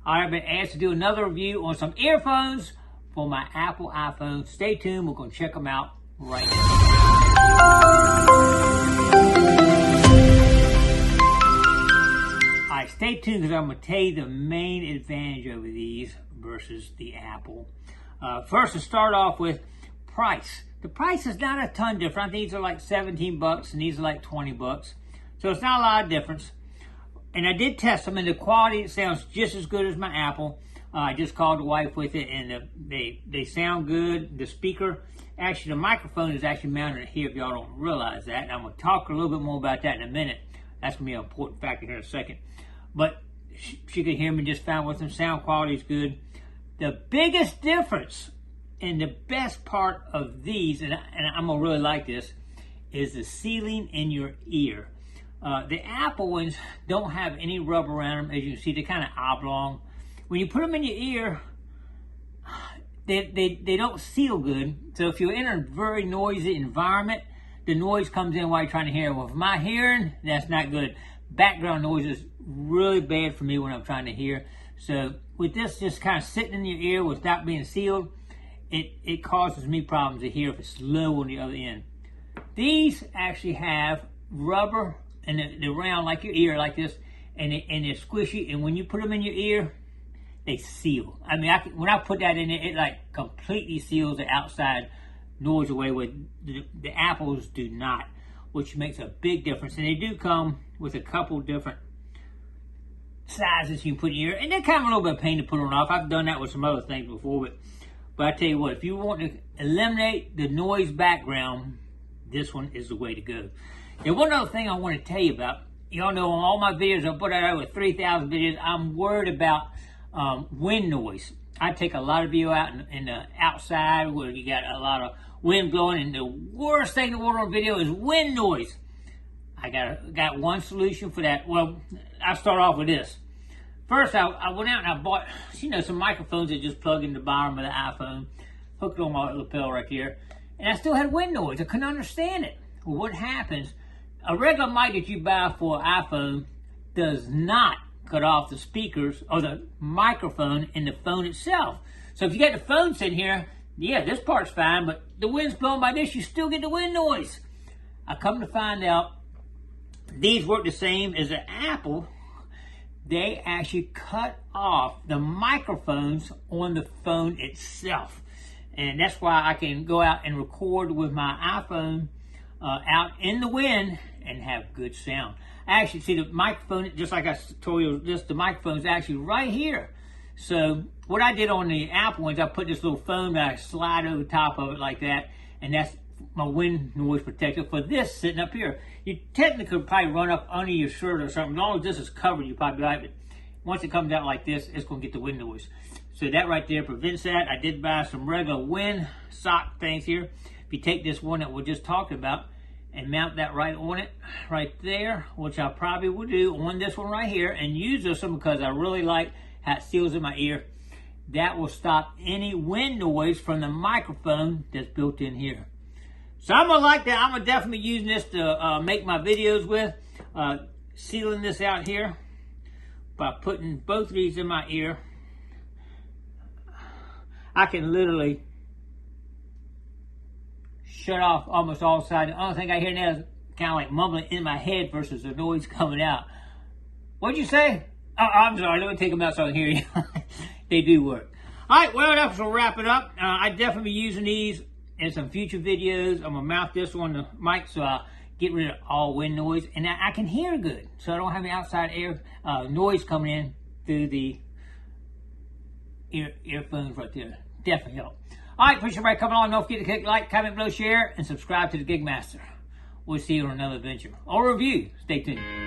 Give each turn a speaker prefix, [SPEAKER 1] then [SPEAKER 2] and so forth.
[SPEAKER 1] I've been asked to do another review on some earphones for my Apple iPhone. Stay tuned. We're going to check them out right now. All right, stay tuned because I'm going to tell you the main advantage over these versus the Apple. First, to start off with price. The price is not a ton different. I think these are like 17 bucks and these are like 20 bucks. So it's not a lot of difference. And I did test them, and the quality, it sounds just as good as my Apple. I just called the wife with it, and they sound good. The speaker, actually, the microphone is actually mounted here, if y'all don't realize that. And I'm going to talk a little bit more about that in a minute. That's going to be an important factor here in a second. But she could hear me just fine with them. Sound quality is good. The biggest difference and the best part of these, and I'm going to really like this, is the sealing in your ear. The Apple ones don't have any rubber around them. As you can see, they're kind of oblong. When you put them in your ear, they don't seal good. So if you're in a very noisy environment, the noise comes in while you're trying to hear. Well, for my hearing, that's not good. Background noise is really bad for me when I'm trying to hear. So with this just kind of sitting in your ear without being sealed, it causes me problems to hear if it's low on the other end. These actually have rubber, and they're round like your ear, like this, and they're squishy, and when you put them in your ear, they seal. I mean, when I put that in it like completely seals the outside noise away, where the Apples do not, which makes a big difference. And they do come with a couple different sizes you can put in your ear, and they're kind of a little bit of pain to put on off. I've done that with some other things before, but I tell you what, if you want to eliminate the noise background, this one is the way to go. And one other thing I want to tell you about, y'all know on all my videos, I put out over 3,000 videos, I'm worried about wind noise. I take a lot of video out in the outside where you got a lot of wind blowing, and the worst thing in the world on video is wind noise. I got one solution for that. Well, I'll start off with this. First, I went out and I bought, some microphones that just plug in the bottom of the iPhone, hooked on my lapel right here, and I still had wind noise. I couldn't understand it. Well, what happens, a regular mic that you buy for an iPhone does not cut off the speakers or the microphone in the phone itself. So if you got the phone sitting here, yeah, this part's fine, but the wind's blowing by this, you still get the wind noise. I come to find out these work the same as the Apple. They actually cut off the microphones on the phone itself. And that's why I can go out and record with my iPhone out in the wind and have good sound. I actually see the microphone, just like I told you, the microphone is actually right here. So what I did on the Apple ones, I put this little foam that I slide over the top of it like that, and that's my wind noise protector. For this sitting up here, you technically could probably run up under your shirt or something. As long as this is covered, you probably like it. Once it comes out like this, it's going to get the wind noise. So that right there prevents that. I did buy some regular wind sock things here. If you take this one that we just talked about and mount that right on it, right there, which I probably will do on this one right here, and use this one because I really like how it seals in my ear. That will stop any wind noise from the microphone that's built in here. So I'm gonna like that. I'm gonna definitely be using this to make my videos with, sealing this out here by putting both of these in my ear. I can literally shut off almost all sides. The only thing I hear now is kind of like mumbling in my head versus the noise coming out. What'd you say? Oh, I'm sorry. Let me take them out so I can hear you. They do work. All right, well, that's will wrap it up. I definitely be using these in some future videos. I'm going to mount this on the mic so I'll get rid of all wind noise. And I can hear good, so I don't have any outside air noise coming in through the earphones right there. Definitely help. All right, appreciate everybody coming on. Don't forget to click like, comment below, share, and subscribe to the Gigmaster. We'll see you on another adventure or review. Stay tuned.